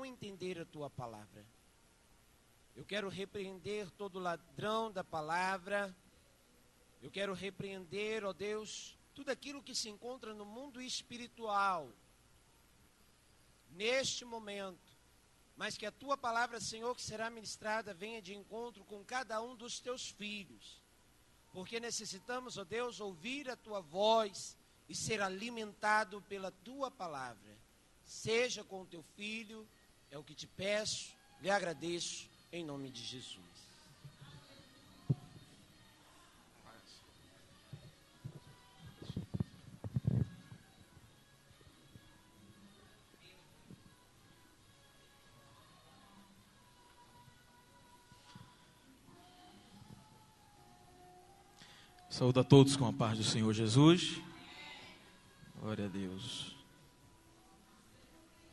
com entender a tua palavra. Eu quero repreender todo ladrão da palavra. Eu quero repreender, ó Deus, tudo aquilo que se encontra no mundo espiritual, neste momento. Mas que a tua palavra, Senhor, que será ministrada, venha de encontro com cada um dos teus filhos. Porque necessitamos, ó Deus, ouvir a tua voz e ser alimentado pela tua palavra. Seja com o teu filho, é o que te peço, lhe agradeço, em nome de Jesus. Saúdo a todos com a paz do Senhor Jesus. Glória a Deus.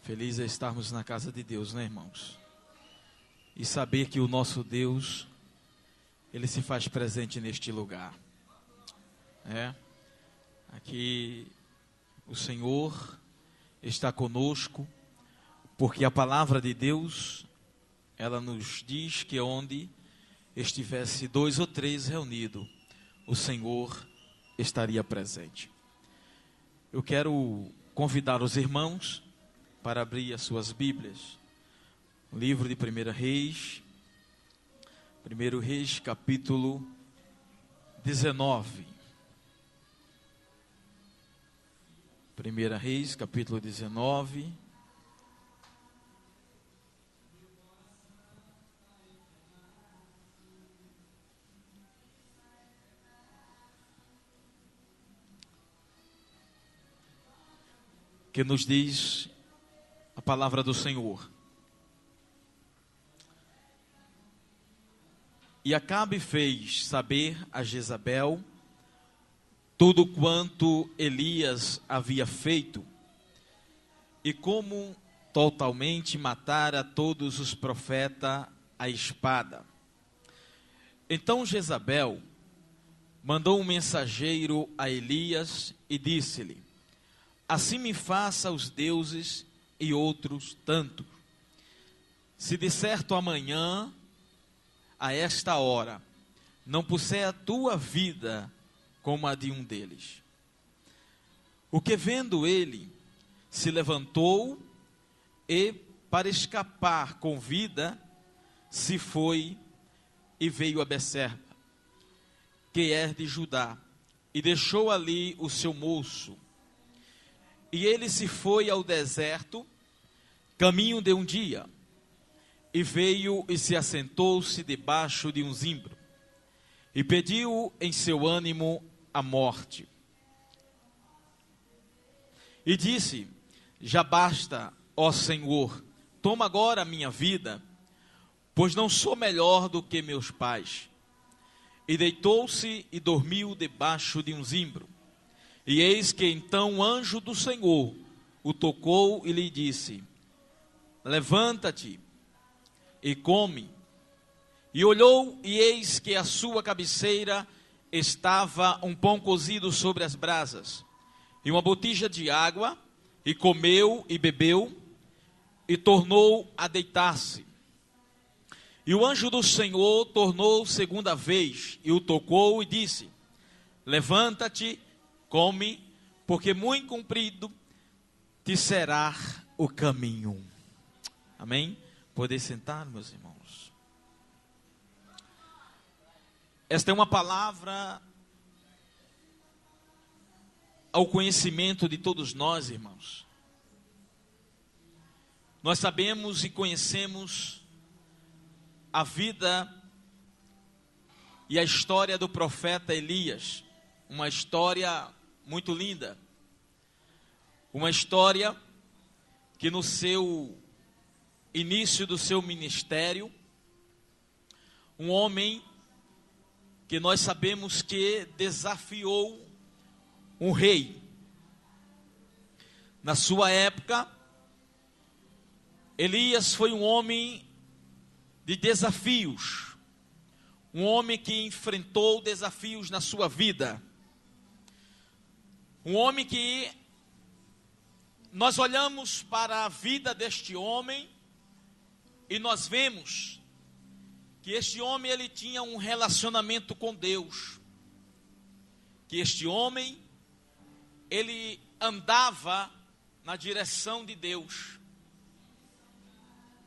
Feliz é estarmos na casa de Deus, né, irmãos? E saber que o nosso Deus, Ele se faz presente neste lugar. Aqui o Senhor está conosco, porque a palavra de Deus, ela nos diz que onde estivesse 2 ou 3 reunidos, o Senhor estaria presente. Eu quero convidar os irmãos para abrir as suas Bíblias. O livro de 1 Reis, capítulo 19. 1 Reis, capítulo 19. Que nos diz a palavra do Senhor. E Acabe fez saber a Jezabel tudo quanto Elias havia feito, e como totalmente matara todos os profetas à espada. Então Jezabel mandou um mensageiro a Elias e disse-lhe: assim me faça os deuses e outros tanto, se de certo amanhã, a esta hora, não puser a tua vida como a de um deles. O que vendo ele, se levantou e, para escapar com vida, se foi e veio a Berseba, que é de Judá, e deixou ali o seu moço. E ele se foi ao deserto, caminho de um dia, e veio e se assentou-se debaixo de um zimbro, e pediu em seu ânimo a morte. E disse: já basta, ó Senhor, toma agora a minha vida, pois não sou melhor do que meus pais. E deitou-se e dormiu debaixo de um zimbro. E eis que então o anjo do Senhor o tocou e lhe disse: levanta-te e come. E olhou, e eis que à sua cabeceira estava um pão cozido sobre as brasas, e uma botija de água, e comeu e bebeu, e tornou a deitar-se. E o anjo do Senhor tornou segunda vez, e o tocou e disse: levanta-te, come, porque muito comprido te será o caminho. Amém? Poder sentar, meus irmãos. Esta é uma palavra ao conhecimento de todos nós, irmãos. Nós sabemos e conhecemos a vida e a história do profeta Elias, uma história muito linda, uma história que no seu início do seu ministério, um homem que nós sabemos que desafiou um rei. Na sua época, Elias foi um homem de desafios, um homem que enfrentou desafios na sua vida, um homem que nós olhamos para a vida deste homem E nós vemos que este homem ele tinha um relacionamento com Deus. Que este homem ele andava na direção de Deus.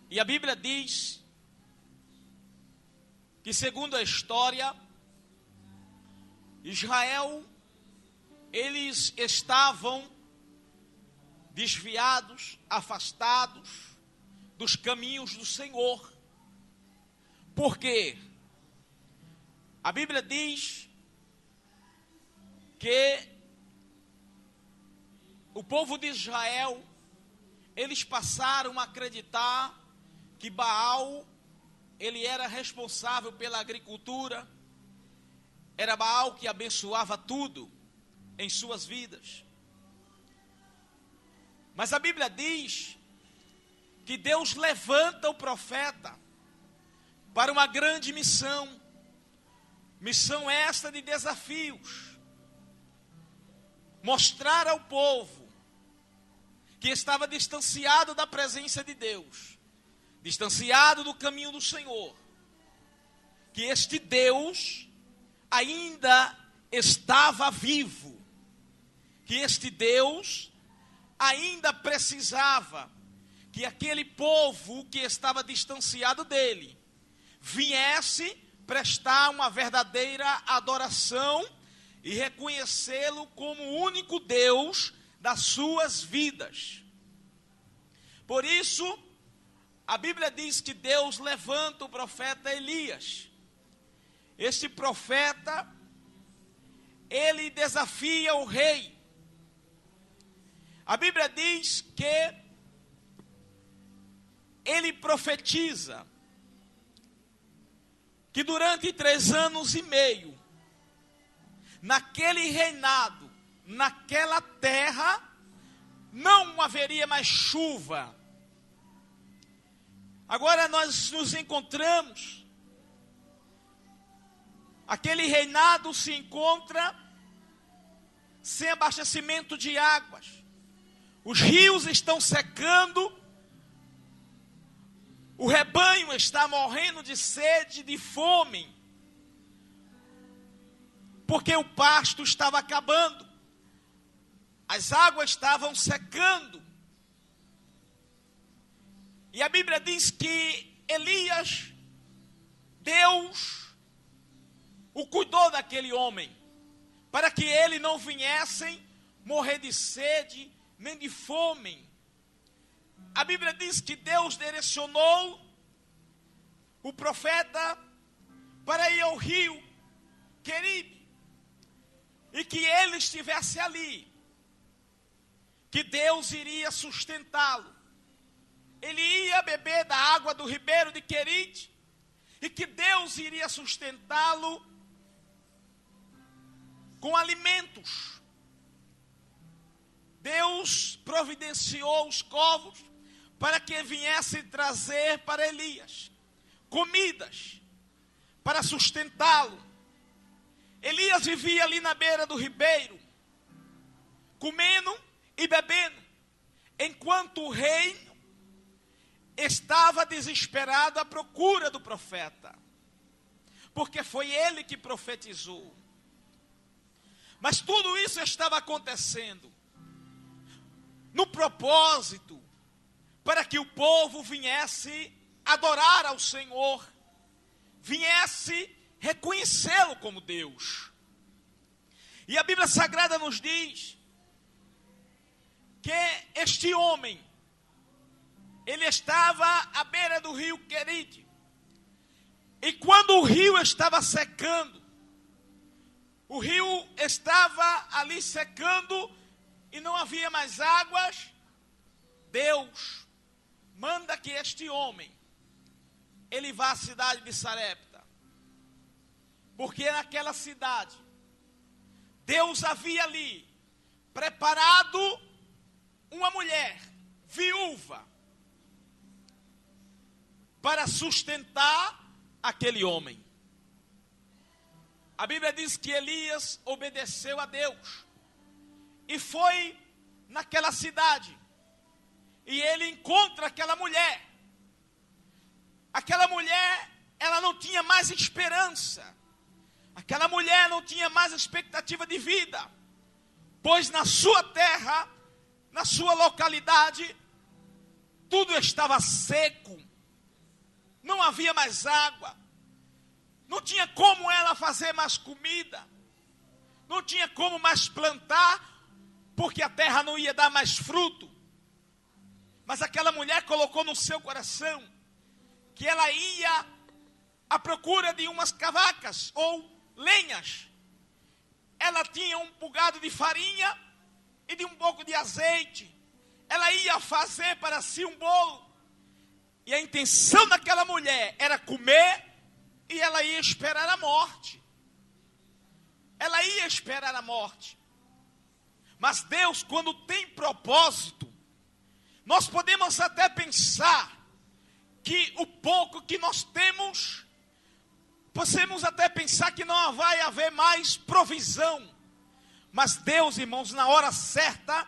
E a Bíblia diz que, segundo a história, Israel, eles estavam desviados, afastados dos caminhos do Senhor. Por quê? A Bíblia diz que o povo de Israel, eles passaram a acreditar que Baal, ele era responsável pela agricultura, era Baal que abençoava tudo em suas vidas. Mas a Bíblia diz que Deus levanta o profeta para uma grande missão, missão esta de desafios, mostrar ao povo que estava distanciado da presença de Deus, distanciado do caminho do Senhor, que este Deus ainda estava vivo, que este Deus ainda precisava que aquele povo que estava distanciado dele viesse prestar uma verdadeira adoração e reconhecê-lo como o único Deus das suas vidas. Por isso, a Bíblia diz que Deus levanta o profeta Elias. Este profeta, ele desafia o rei. A Bíblia diz que ele profetiza que durante 3 anos e meio, naquele reinado, naquela terra, não haveria mais chuva. Agora nós nos encontramos, aquele reinado se encontra sem abastecimento de águas, os rios estão secando, o rebanho está morrendo de sede, de fome, porque o pasto estava acabando, as águas estavam secando. E a Bíblia diz que Elias, Deus o cuidou daquele homem, para que ele não viesse morrer de sede, nem de fome. A Bíblia diz que Deus direcionou o profeta para ir ao rio Queribe, e que ele estivesse ali, que Deus iria sustentá-lo. Ele ia beber da água do ribeiro de Querite, e que Deus iria sustentá-lo com alimentos. Deus providenciou os corvos para que viessem trazer para Elias comidas para sustentá-lo. Elias vivia ali na beira do ribeiro, comendo e bebendo, enquanto o reino estava desesperado à procura do profeta, porque foi ele que profetizou. Mas tudo isso estava acontecendo no propósito para que o povo viesse adorar ao Senhor, viesse reconhecê-lo como Deus. E a Bíblia Sagrada nos diz que este homem, ele estava à beira do rio Querite, e quando o rio estava secando, o rio estava ali secando e não havia mais águas, Deus manda que este homem, ele vá à cidade de Sarepta, porque naquela cidade, Deus havia ali preparado uma mulher viúva para sustentar aquele homem. A Bíblia diz que Elias obedeceu a Deus e foi naquela cidade, e ele encontra aquela mulher aquela mulher, ela não tinha mais esperança. Aquela mulher não tinha mais expectativa de vida, pois na sua terra, na sua localidade, tudo estava seco, não havia mais água, não tinha como ela fazer mais comida, não tinha como mais plantar, porque a terra não ia dar mais fruto. Mas aquela mulher colocou no seu coração que ela ia à procura de umas cavacas ou lenhas. Ela tinha um bugado de farinha e de um pouco de azeite. Ela ia fazer para si um bolo. E a intenção daquela mulher era comer e ela ia esperar a morte. Ela ia esperar a morte. Mas Deus, quando tem propósito, nós podemos até pensar que o pouco que nós temos, podemos até pensar que não vai haver mais provisão. Mas Deus, irmãos, na hora certa,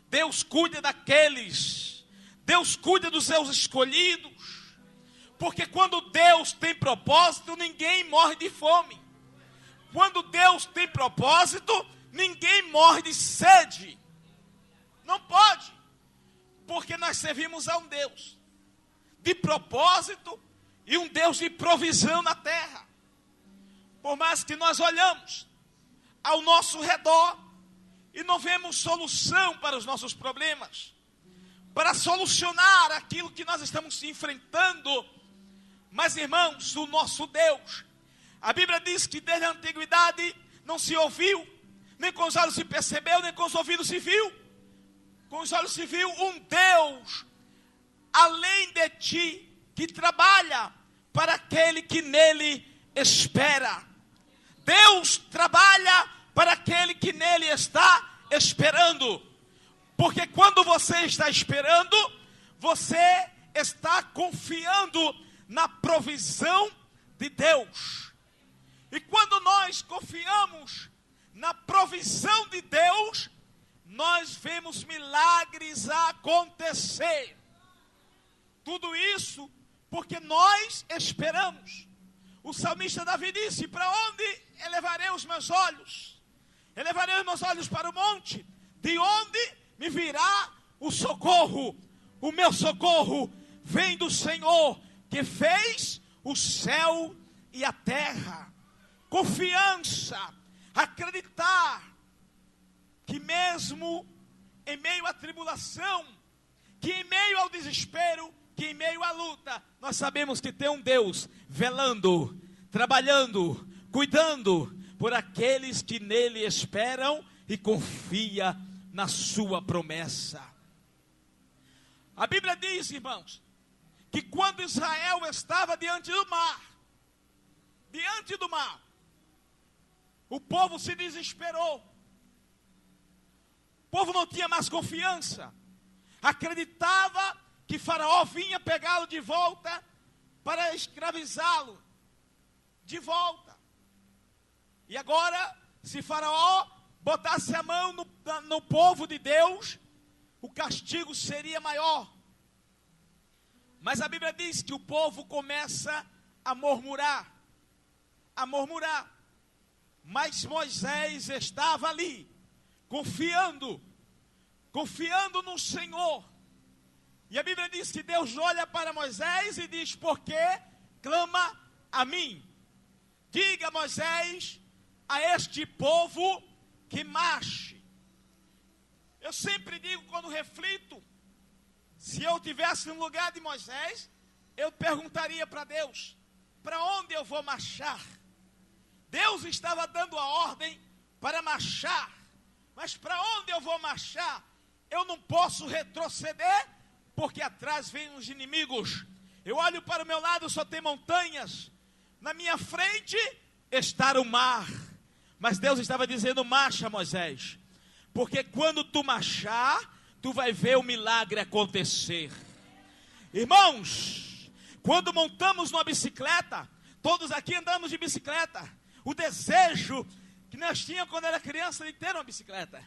Deus cuida daqueles, Deus cuida dos seus escolhidos. Porque quando Deus tem propósito, ninguém morre de fome. Quando Deus tem propósito, ninguém morre de sede. Não pode. Porque nós servimos a um Deus de propósito e um Deus de provisão na terra. Por mais que nós olhamos ao nosso redor e não vemos solução para os nossos problemas, para solucionar aquilo que nós estamos enfrentando, mas irmãos, o nosso Deus, a Bíblia diz que desde a antiguidade não se ouviu, nem com os olhos se percebeu, nem com os ouvidos se viu. Com os olhos se viu um Deus além de ti, que trabalha para aquele que nele espera. Deus trabalha para aquele que nele está esperando. Porque quando você está esperando, você está confiando na provisão de Deus. E quando nós confiamos na provisão de Deus, nós vemos milagres acontecer. Tudo isso porque nós esperamos. O salmista Davi disse: para onde elevarei os meus olhos? Elevarei os meus olhos para o monte. De onde me virá o socorro? O meu socorro vem do Senhor, que fez o céu e a terra. Confiança, acreditar que mesmo em meio à tribulação, que em meio ao desespero, que em meio à luta, nós sabemos que tem um Deus velando, trabalhando, cuidando por aqueles que nele esperam e confia na sua promessa. A Bíblia diz, irmãos, que quando Israel estava diante do mar, o povo se desesperou. O povo não tinha mais confiança. Acreditava que Faraó vinha pegá-lo de volta para escravizá-lo de volta. E agora, se Faraó botasse a mão no povo de Deus, o castigo seria maior. Mas a Bíblia diz que o povo começa a murmurar. Mas Moisés estava ali, confiando no Senhor. E a Bíblia diz que Deus olha para Moisés e diz: por que clama a mim? Diga, Moisés, a este povo que marche. Eu sempre digo, quando reflito, se eu tivesse no lugar de Moisés, eu perguntaria para Deus: para onde eu vou marchar? Deus estava dando a ordem para marchar, mas para onde eu vou marchar? Eu não posso retroceder, porque atrás vêm os inimigos. Eu olho para o meu lado, só tem montanhas. Na minha frente está o mar. Mas Deus estava dizendo: marcha, Moisés, porque quando tu marchar, tu vai ver o milagre acontecer. Irmãos, quando montamos numa bicicleta, todos aqui andamos de bicicleta. O desejo que nós tínhamos quando era criança de ter uma bicicleta,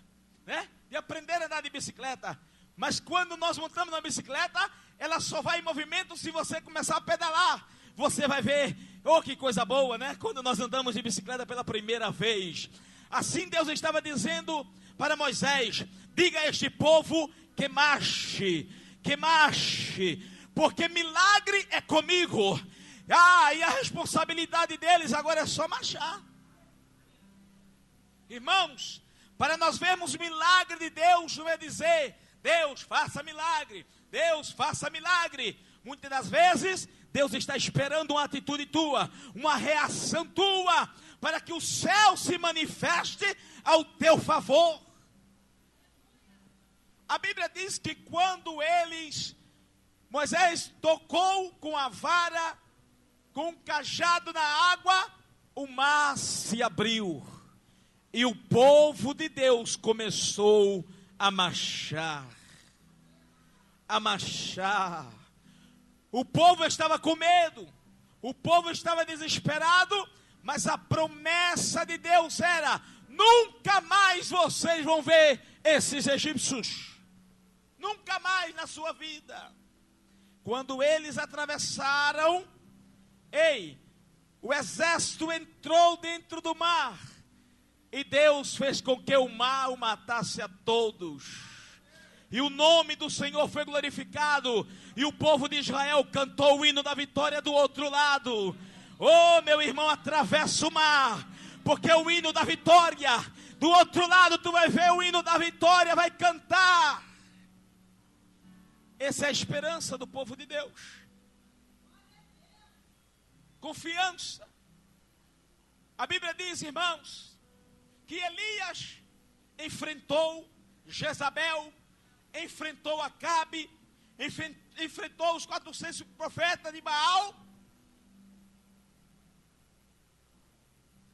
né? De aprender a andar de bicicleta. Mas quando nós montamos na bicicleta, ela só vai em movimento se você começar a pedalar. Você vai ver, oh, que coisa boa, né? Quando nós andamos de bicicleta pela primeira vez. Assim Deus estava dizendo para Moisés: diga a este povo que marche, porque milagre é comigo. E a responsabilidade deles agora é só marchar. Irmãos, para nós vermos milagre de Deus, não é dizer, Deus faça milagre, Deus faça milagre. Muitas das vezes, Deus está esperando uma atitude tua, uma reação tua, para que o céu se manifeste ao teu favor. A Bíblia diz que quando Moisés tocou com a vara, com um cajado na água, o mar se abriu. E o povo de Deus começou a marchar. O povo estava com medo, o povo estava desesperado, mas a promessa de Deus era: nunca mais vocês vão ver esses egípcios. Nunca mais na sua vida. Quando eles atravessaram, o exército entrou dentro do mar. E Deus fez com que o mar o matasse a todos. E o nome do Senhor foi glorificado. E o povo de Israel cantou o hino da vitória do outro lado. Oh, meu irmão, atravessa o mar, porque o hino da vitória, do outro lado tu vai ver o hino da vitória, vai cantar. Essa é a esperança do povo de Deus. Confiança. A Bíblia diz, irmãos, que Elias enfrentou Jezabel, enfrentou Acabe, enfrentou os 400 profetas de Baal.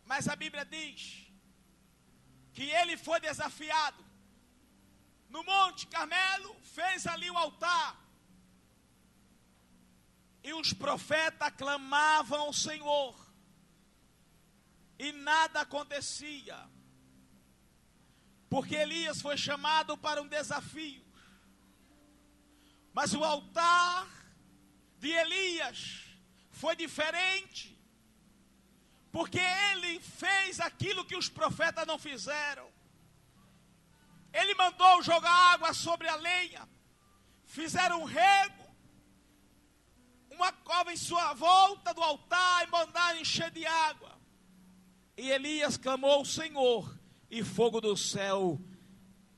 Mas a Bíblia diz que ele foi desafiado no Monte Carmelo, fez ali o altar, e os profetas clamavam ao Senhor, e nada acontecia, porque Elias foi chamado para um desafio. Mas o altar de Elias foi diferente, porque ele fez aquilo que os profetas não fizeram. Ele mandou jogar água sobre a lenha, fizeram um rego, uma cova em sua volta do altar e mandaram encher de água. E Elias clamou ao Senhor, e fogo do céu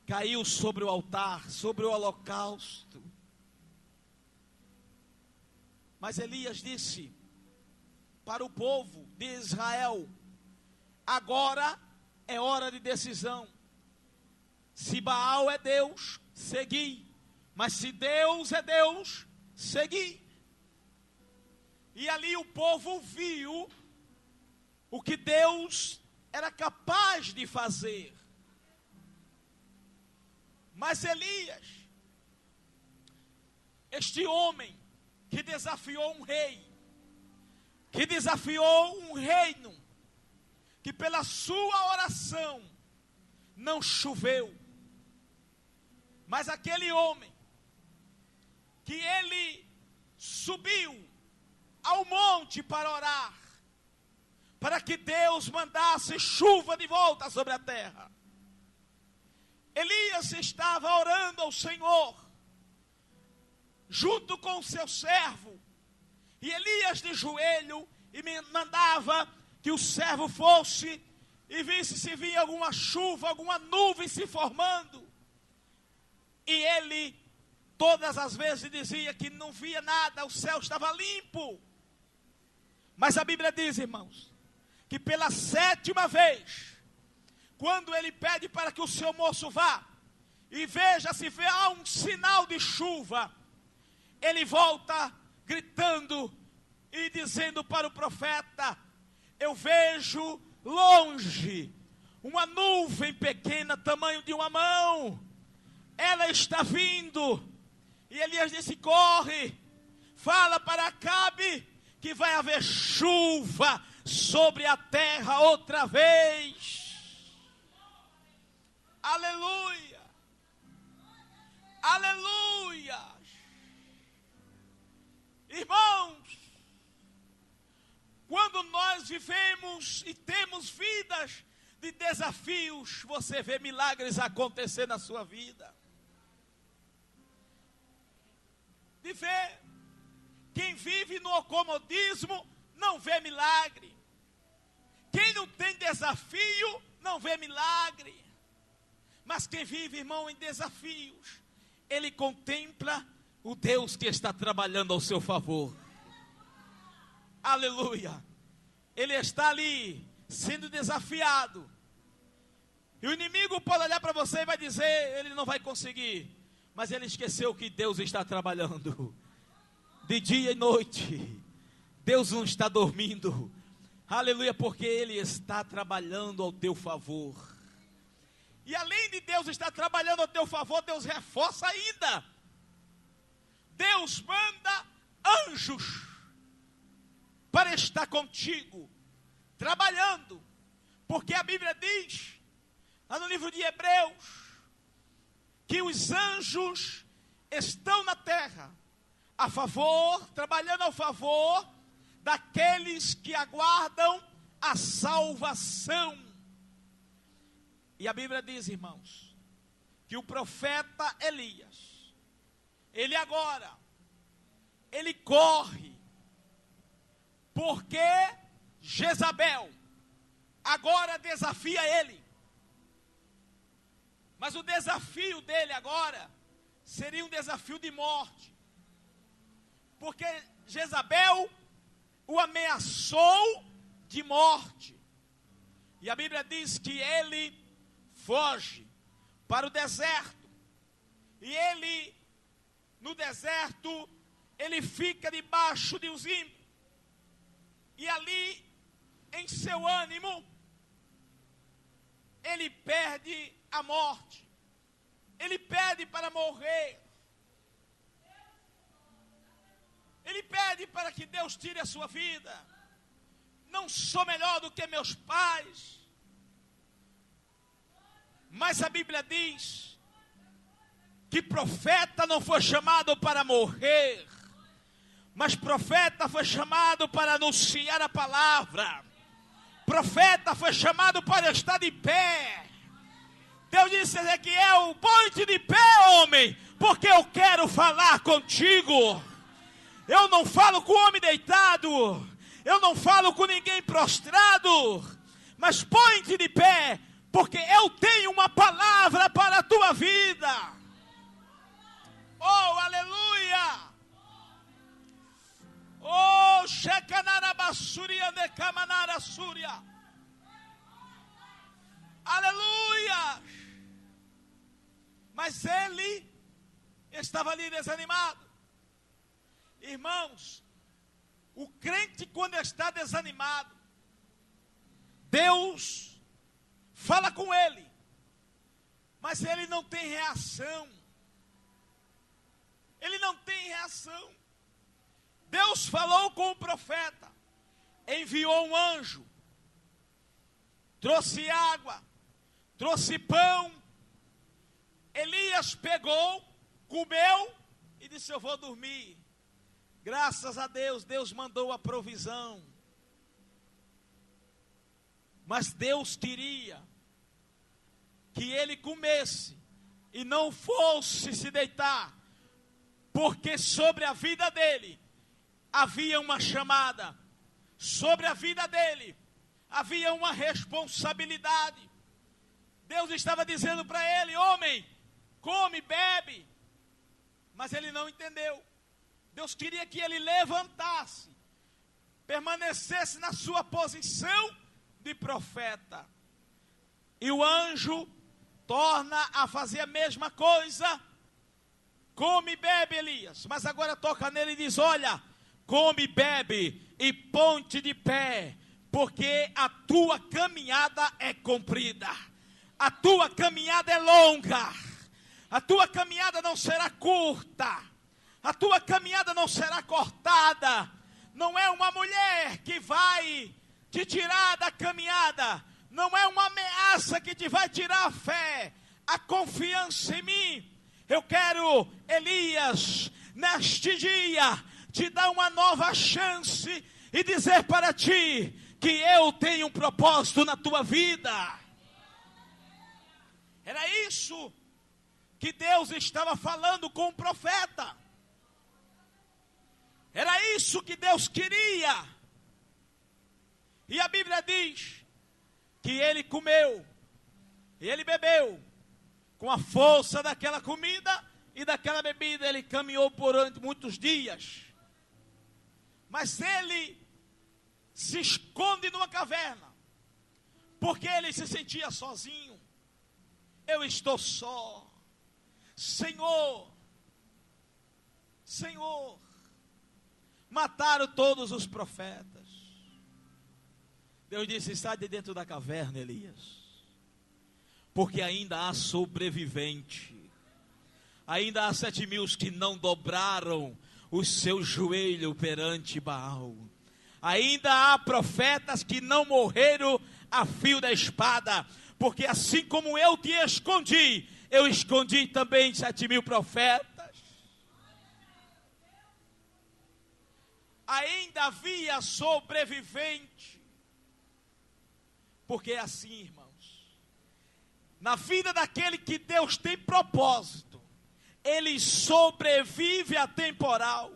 caiu sobre o altar, sobre o holocausto. Mas Elias disse para o povo de Israel: agora é hora de decisão. Se Baal é Deus, segui. Mas se Deus é Deus, segui. E ali o povo viu o que Deus era capaz de fazer. Mas Elias, este homem que desafiou um rei, que desafiou um reino, que pela sua oração não choveu, mas aquele homem, que ele subiu ao monte para orar, para que Deus mandasse chuva de volta sobre a terra. Elias estava orando ao Senhor, junto com o seu servo, e Elias de joelho, e mandava que o servo fosse, e visse se via alguma chuva, alguma nuvem se formando. E ele, todas as vezes, dizia que não via nada, o céu estava limpo. Mas a Bíblia diz, irmãos, que pela 7ª vez, quando ele pede para que o seu moço vá, e veja se vê um sinal de chuva, ele volta gritando e dizendo para o profeta: eu vejo longe uma nuvem pequena, tamanho de uma mão, ela está vindo. E Elias disse: corre, fala para Acabe que vai haver chuva sobre a terra outra vez. Aleluia, aleluia. Irmãos, quando nós vivemos e temos vidas de desafios, você vê milagres acontecer na sua vida. Viver. Quem vive no comodismo não vê milagre. Quem não tem desafio não vê milagre. Mas quem vive, irmão, em desafios, ele contempla o Deus que está trabalhando ao seu favor. Aleluia. Ele está ali sendo desafiado. E o inimigo pode olhar para você e vai dizer, ele não vai conseguir. Mas ele esqueceu que Deus está trabalhando de dia e noite. Deus não está dormindo. Aleluia, porque Ele está trabalhando ao teu favor. E além de Deus estar trabalhando ao teu favor, Deus reforça ainda. Deus manda anjos para estar contigo, trabalhando. Porque a Bíblia diz, lá no livro de Hebreus, que os anjos estão na terra, a favor, trabalhando ao favor daqueles que aguardam a salvação. E a Bíblia diz, irmãos, que o profeta Elias, ele corre, porque Jezabel agora desafia ele. Mas o desafio dele agora seria um desafio de morte. Porque Jezabel o ameaçou de morte. E a Bíblia diz que ele foge para o deserto. E ele, no deserto, ele fica debaixo de um zimbro. E ali, em seu ânimo, ele perde a morte. Ele pede para morrer. Ele pede para que Deus tire a sua vida. Não sou melhor do que meus pais. Mas a Bíblia diz que profeta não foi chamado para morrer, mas profeta foi chamado para anunciar a palavra. Profeta foi chamado para estar de pé. Deus disse a Ezequiel, põe-te de pé, homem, porque eu quero falar contigo. Eu não falo com o homem deitado, eu não falo com ninguém prostrado, mas põe-te de pé, porque eu tenho uma palavra para a tua vida. Oh, aleluia! Oh, Shekanara Basuria de Kamanara Súria. Aleluia! Mas ele estava ali desanimado. Irmãos, o crente quando está desanimado, Deus fala com ele, mas ele não tem reação. Ele não tem reação. Deus falou com o profeta, enviou um anjo, trouxe água, trouxe pão. Elias pegou, comeu e disse, eu vou dormir. Graças a Deus, Deus mandou a provisão. Mas Deus queria que ele comesse e não fosse se deitar, porque sobre a vida dele havia uma chamada, sobre a vida dele havia uma responsabilidade. Deus estava dizendo para ele, homem, come, bebe, mas ele não entendeu. Deus queria que ele levantasse, permanecesse na sua posição de profeta. E o anjo torna a fazer a mesma coisa. Come e bebe, Elias. Mas agora toca nele e diz, olha, come, bebe e ponte de pé, porque a tua caminhada é comprida. A tua caminhada é longa. A tua caminhada não será curta. A tua caminhada não será cortada. Não é uma mulher que vai te tirar da caminhada. Não é uma ameaça que te vai tirar a fé, a confiança em mim. Eu quero, Elias, neste dia, te dar uma nova chance e dizer para ti que eu tenho um propósito na tua vida. Era isso que Deus estava falando com o profeta. Era isso que Deus queria. E a Bíblia diz que ele comeu, ele bebeu, com a força daquela comida e daquela bebida ele caminhou por muitos dias. Mas ele se esconde numa caverna, porque ele se sentia sozinho. Eu estou só. Senhor, Senhor, mataram todos os profetas. Deus disse: sai de dentro da caverna, Elias, porque ainda há sobrevivente. Ainda há 7.000 que não dobraram o seu joelho perante Baal. Ainda há profetas que não morreram a fio da espada, porque assim como eu te escondi, eu escondi também 7.000 profetas. Ainda havia sobrevivente. Porque é assim, irmãos, na vida daquele que Deus tem propósito, ele sobrevive a temporal,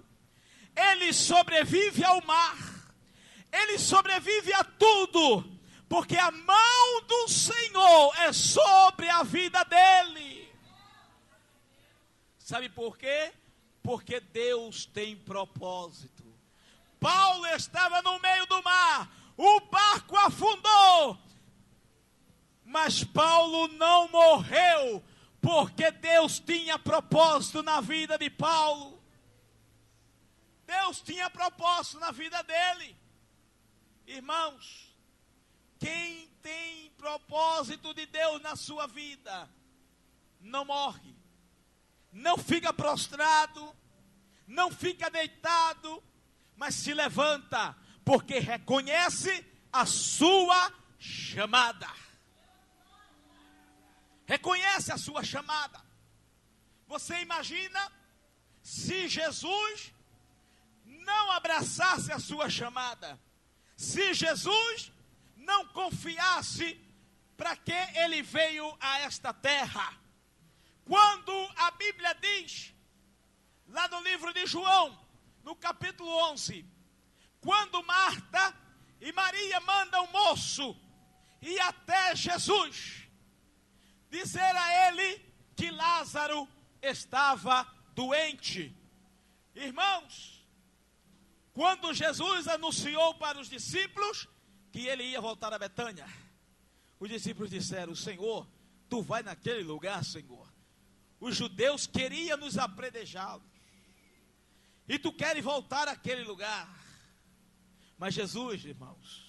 ele sobrevive ao mar, ele sobrevive a tudo, porque a mão do Senhor é sobre a vida dele. Sabe por quê? Porque Deus tem propósito. Paulo estava no meio do mar, o barco afundou, mas Paulo não morreu, porque Deus tinha propósito na vida de Paulo. Deus tinha propósito na vida dele. Irmãos, quem tem propósito de Deus na sua vida, não morre, não fica prostrado, não fica deitado, mas se levanta, porque reconhece a sua chamada. Reconhece a sua chamada. Você imagina se Jesus não abraçasse a sua chamada, se Jesus não confiasse para que ele veio a esta terra. Quando a Bíblia diz, lá no livro de João, no capítulo 11, quando Marta e Maria mandam um moço ir até Jesus, dizer a ele que Lázaro estava doente. Irmãos, quando Jesus anunciou para os discípulos que ele ia voltar a Betânia, os discípulos disseram: Senhor, tu vai naquele lugar, Senhor? Os judeus queriam nos apredejá-los, e tu queres voltar àquele lugar? Mas Jesus, irmãos,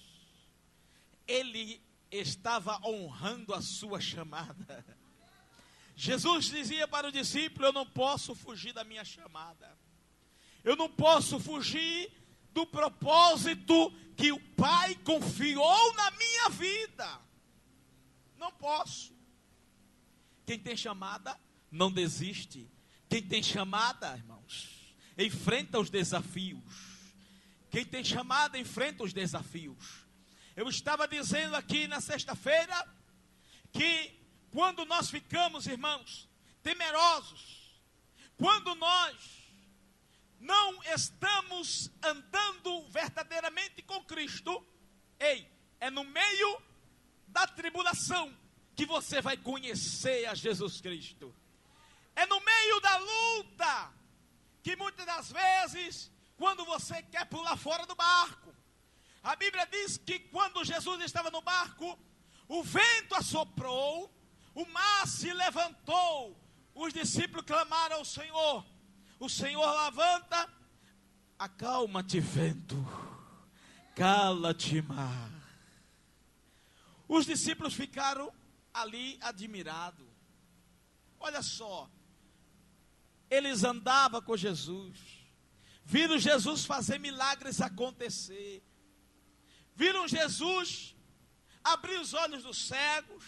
ele estava honrando a sua chamada. Jesus dizia para o discípulo: eu não posso fugir da minha chamada, eu não posso fugir do propósito que o Pai confiou na minha vida. Não posso. Quem tem chamada não desiste. Quem tem chamada, irmãos, enfrenta os desafios. Quem tem chamada enfrenta os desafios. Eu estava dizendo aqui na sexta-feira que quando nós ficamos, irmãos, temerosos, quando nós não estamos andando verdadeiramente com Cristo, é no meio da tribulação que você vai conhecer a Jesus Cristo. É no meio da luta que muitas das vezes, quando você quer pular fora do barco, a Bíblia diz que quando Jesus estava no barco, o vento assoprou, o mar se levantou, os discípulos clamaram ao Senhor. O Senhor levanta: acalma-te, vento, cala-te, mar. Os discípulos ficaram ali admirados. Olha só, eles andavam com Jesus, viram Jesus fazer milagres acontecer, viram Jesus abrir os olhos dos cegos,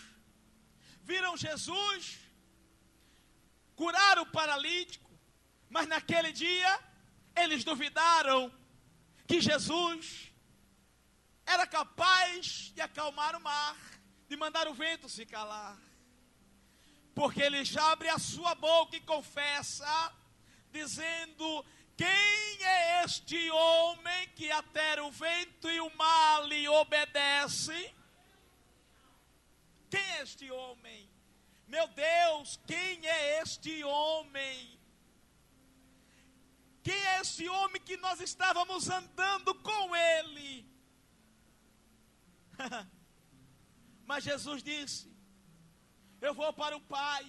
viram Jesus curar o paralítico. Mas naquele dia, Eles duvidaram que Jesus era capaz de acalmar o mar, de mandar o vento se calar. Porque ele já abre a sua boca e confessa, dizendo: quem é este homem que até o vento e o mar lhe obedecem? Quem é este homem? Meu Deus, quem é este homem? Quem é esse homem que nós estávamos andando com ele? Mas Jesus disse: eu vou para o Pai.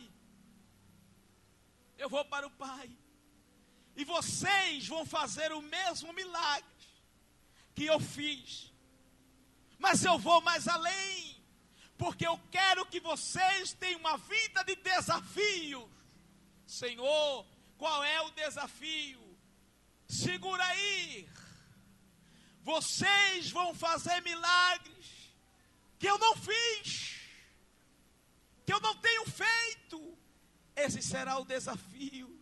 Eu vou para o Pai. E vocês vão fazer o mesmo milagre que eu fiz. Mas eu vou mais além. Porque eu quero que vocês tenham uma vida de desafios. Senhor, qual é o desafio? Segura aí. Vocês vão fazer milagres que eu não fiz, que eu não tenho feito. Esse será o desafio.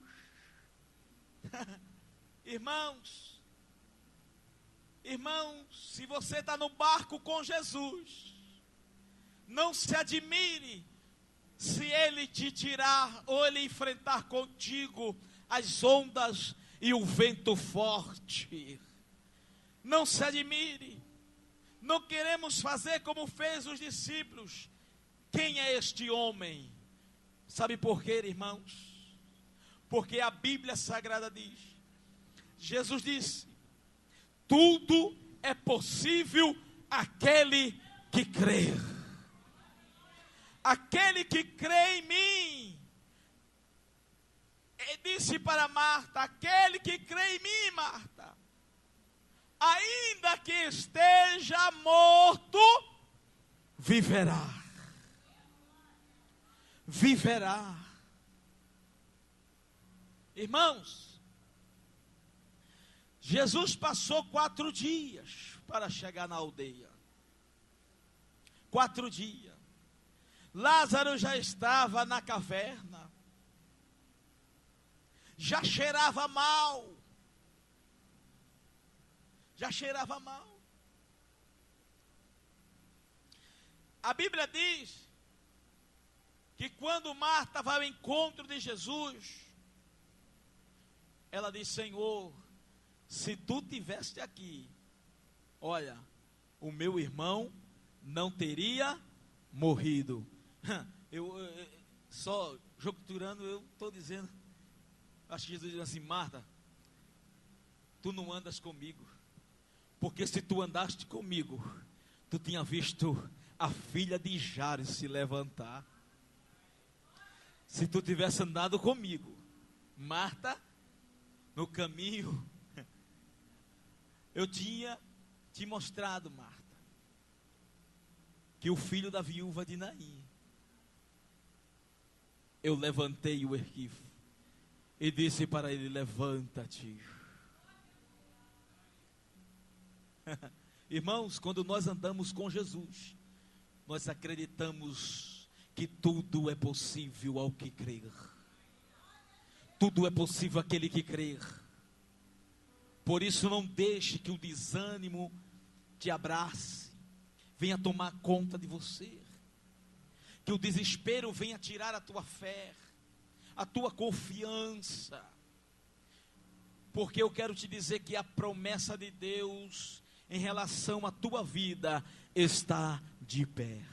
Irmãos, se você está no barco com Jesus, não se admire se ele te tirar ou ele enfrentar contigo as ondas e o vento forte. Não se admire. Não queremos fazer como fez os discípulos. Quem é este homem? Sabe por quê, irmãos? Porque a Bíblia Sagrada diz, Jesus disse: tudo é possível àquele que crê. Aquele que crê em mim. Ele disse para Marta: aquele que crê em mim, Marta, ainda que esteja morto, viverá. Viverá. Irmãos, Jesus passou 4 dias para chegar na aldeia. 4 dias. Lázaro já estava na caverna. Já cheirava mal. Já cheirava mal. A Bíblia diz que quando Marta vai ao encontro de Jesus, ela diz: Senhor, se tu tiveste aqui, olha, o meu irmão não teria morrido. Eu só jogturando, eu estou dizendo, acho que Jesus diz assim: Marta, tu não andas comigo, porque se tu andaste comigo, tu tinha visto a filha de Jairo se levantar. Se tu tivesse andado comigo, Marta, no caminho, eu tinha te mostrado, Marta, que o filho da viúva de Naim, eu levantei o erguivo e disse para ele: levanta-te. Irmãos, quando nós andamos com Jesus, nós acreditamos que tudo é possível ao que crer. Tudo é possível àquele que crer. Por isso não deixe que o desânimo te abrace, venha tomar conta de você. Que o desespero venha tirar a tua fé, a tua confiança. Porque eu quero te dizer que a promessa de Deus em relação à tua vida está de pé.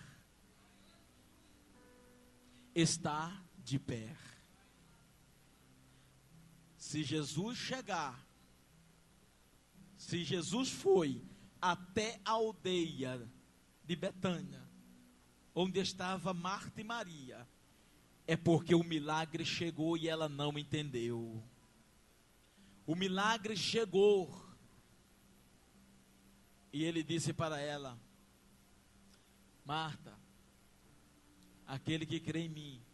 Está de pé. Se Jesus chegar, se Jesus foi até a aldeia de Betânia, onde estava Marta e Maria, é porque o milagre chegou e ela não entendeu. O milagre chegou. E ele disse para ela: Marta, aquele que crê em mim,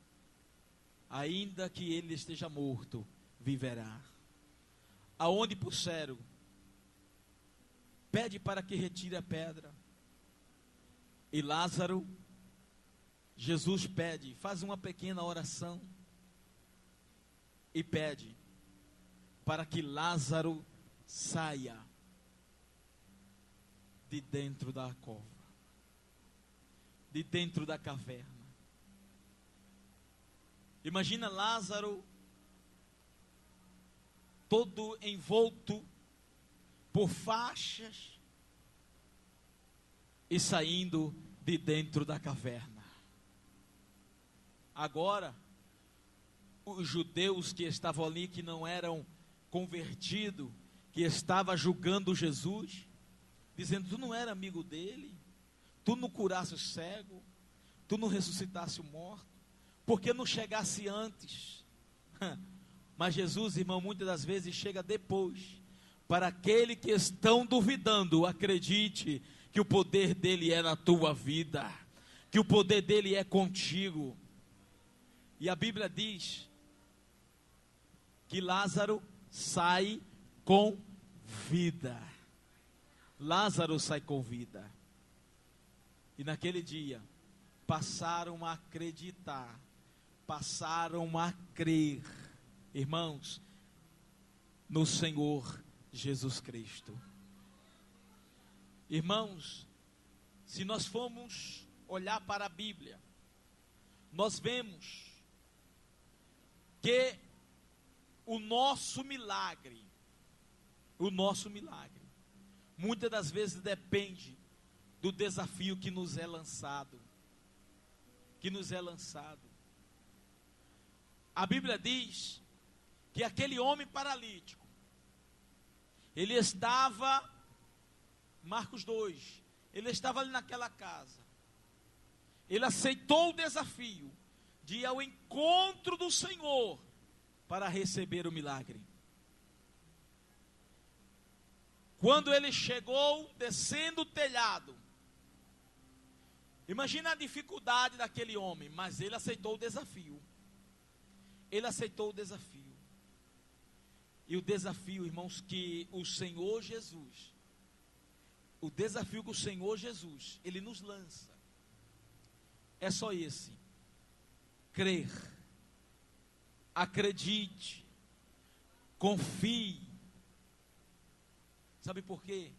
ainda que ele esteja morto, viverá. Aonde puseram, pede para que retire a pedra. E Lázaro, Jesus pede, faz uma pequena oração e pede para que Lázaro saia de dentro da cova, de dentro da caverna. Imagina Lázaro todo envolto por faixas e saindo de dentro da caverna. Agora, os judeus que estavam ali, que não eram convertidos, que estavam julgando Jesus, dizendo: tu não era amigo dele, tu não curasse o cego, tu não ressuscitasse o morto, por que não chegasse antes? Mas Jesus, irmão, muitas das vezes chega depois. Para aquele que estão duvidando, acredite que o poder dele é na tua vida, que o poder dele é contigo. E a Bíblia diz que Lázaro sai com vida. Lázaro sai com vida. E naquele dia, passaram a acreditar, passaram a crer, irmãos, no Senhor Jesus Cristo. Irmãos, se nós formos olhar para a Bíblia, nós vemos que o nosso milagre, muitas das vezes depende do desafio que nos é lançado. A Bíblia diz que aquele homem paralítico, ele estava, Marcos 2, ele estava ali naquela casa, ele aceitou o desafio de ir ao encontro do Senhor para receber o milagre. Quando ele chegou descendo o telhado, imagina a dificuldade daquele homem, mas ele aceitou o desafio. E o desafio, irmãos, que o Senhor Jesus, ele nos lança, é só esse: crer, acredite, confie. Sabe por quê?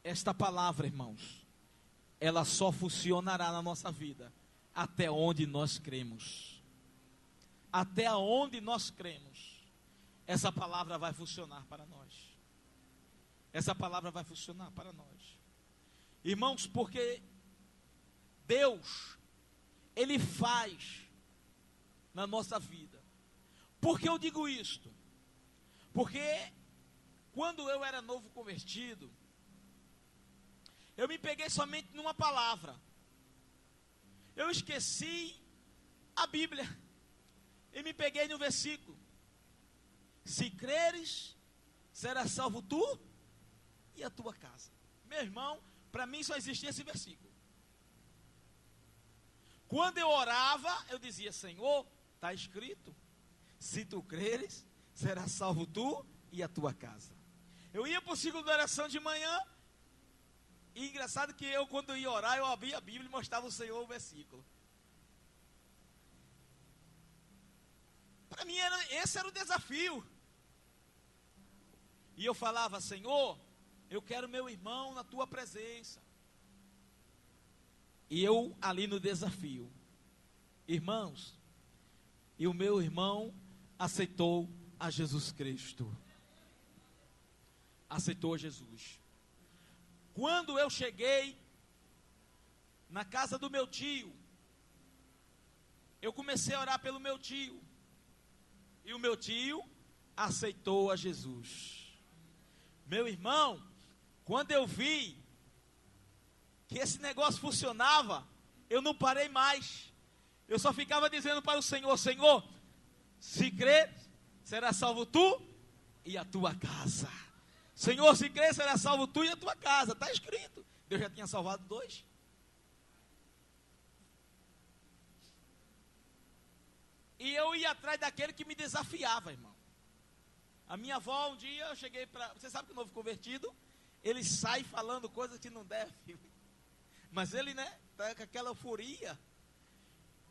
Esta palavra, irmãos, ela só funcionará na nossa vida até onde nós cremos. Até onde nós cremos, essa palavra vai funcionar para nós. Irmãos, porque Deus, Ele faz na nossa vida. Por que eu digo isto? Porque quando eu era novo convertido, eu me peguei somente numa palavra. Eu esqueci a Bíblia e me peguei no versículo: se creres, será salvo tu e a tua casa. Meu irmão, para mim só existia esse versículo. Quando eu orava, eu dizia: Senhor, está escrito, se tu creres, será salvo tu e a tua casa. Eu ia para o ciclo de oração de manhã, e engraçado que eu, quando ia orar, eu abria a Bíblia e mostrava ao Senhor o versículo. Para mim, esse era o desafio. E eu falava: Senhor, eu quero meu irmão na tua presença. E eu ali no desafio, irmãos, e o meu irmão aceitou a Jesus Cristo. Aceitou a Jesus. Quando eu cheguei na casa do meu tio, eu comecei a orar pelo meu tio. E o meu tio aceitou a Jesus. Meu irmão, quando eu vi que esse negócio funcionava, eu não parei mais. Eu só ficava dizendo para o Senhor: Senhor, se crer, será salvo tu e a tua casa. Senhor, se crer, será salvo tu e a tua casa. Está escrito. Deus já tinha salvado 2. E eu ia atrás daquele que me desafiava, irmão. A minha avó, um dia, eu cheguei para... Você sabe que o novo convertido, ele sai falando coisas que não deve. Mas ele, né, tá com aquela euforia.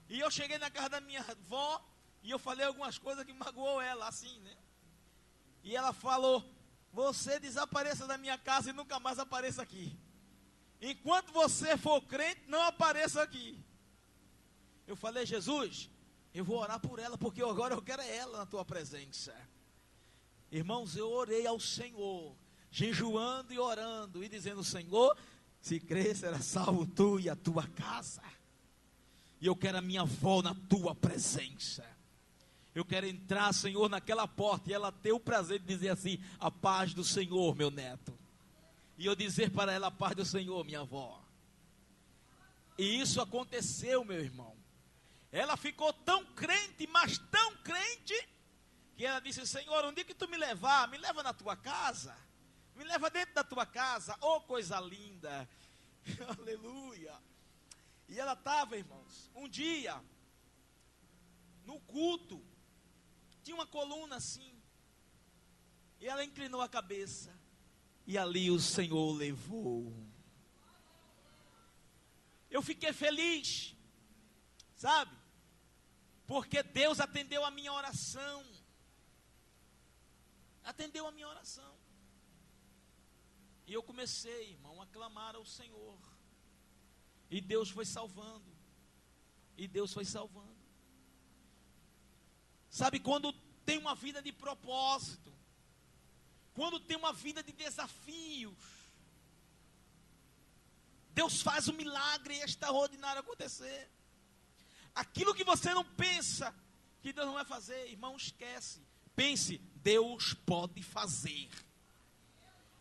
E eu cheguei na casa da minha avó, e eu falei algumas coisas que magoou ela, assim, né. E ela falou: você desapareça da minha casa e nunca mais apareça aqui. Enquanto você for crente, não apareça aqui. Eu falei: Jesus, eu vou orar por ela, porque agora eu quero ela na tua presença. Irmãos, eu orei ao Senhor, jejuando e orando, e dizendo: Senhor, se crer, será salvo tu e a tua casa. E eu quero a minha avó na tua presença. Eu quero entrar, Senhor, naquela porta e ela ter o prazer de dizer assim: a paz do Senhor, meu neto. E eu dizer para ela: a paz do Senhor, minha avó. E isso aconteceu, meu irmão. Ela ficou tão crente, mas tão crente, que ela disse: Senhor, um dia que tu me levar, me leva na tua casa. Me leva dentro da tua casa. Oh, coisa linda. Aleluia. E ela estava, irmãos, um dia, no culto, tinha uma coluna assim, e ela inclinou a cabeça, e ali o Senhor levou. Eu fiquei feliz, sabe? Porque Deus atendeu a minha oração. Atendeu a minha oração. E eu comecei, irmão, a clamar ao Senhor. E Deus foi salvando. E Deus foi salvando. Sabe, quando tem uma vida de propósito, quando tem uma vida de desafios, Deus faz um milagre extraordinário acontecer. Aquilo que você não pensa que Deus não vai fazer, irmão, esquece. Pense: Deus pode fazer.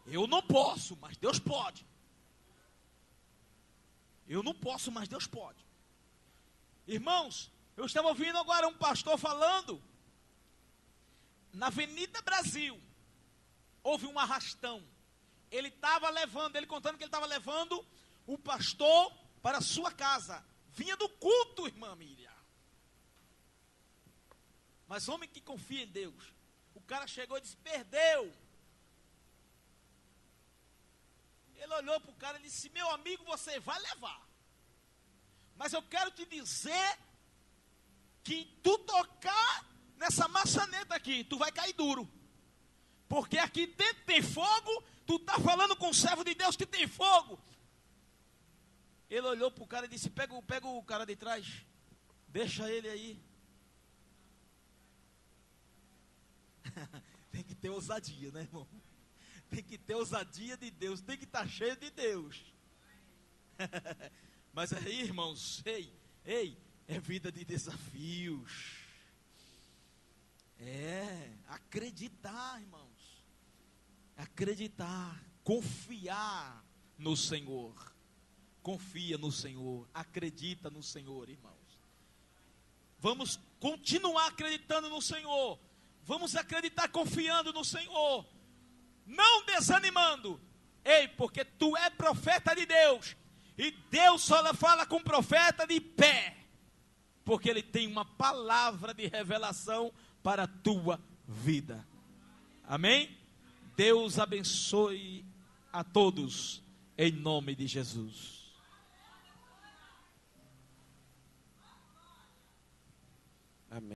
Eu não posso, mas Deus pode. Eu não posso, mas Deus pode. Irmãos, eu estava ouvindo agora um pastor falando, na Avenida Brasil, houve um arrastão. Ele contando que ele estava levando o pastor para a sua casa. Vinha do culto, irmã Miriam. Mas homem que confia em Deus, o cara chegou e disse: perdeu. Ele olhou para o cara e disse: meu amigo, você vai levar. Mas eu quero te dizer que tu tocar nessa maçaneta aqui, tu vai cair duro. Porque aqui dentro tem fogo, tu está falando com o servo de Deus que tem fogo. Ele olhou para o cara e disse: pega o cara de trás, deixa ele aí. Tem que ter ousadia, né, irmão? Tem que ter ousadia de Deus, tem que estar cheio de Deus. Mas aí, irmãos, é vida de desafios. É acreditar, irmãos. Acreditar, confiar no Senhor. Confia no Senhor, acredita no Senhor, irmãos. Vamos continuar acreditando no Senhor. Vamos acreditar confiando no Senhor. Não desanimando. Ei, porque tu é profeta de Deus. E Deus só fala com profeta de pé. Porque Ele tem uma palavra de revelação para a tua vida. Amém? Deus abençoe a todos. Em nome de Jesus.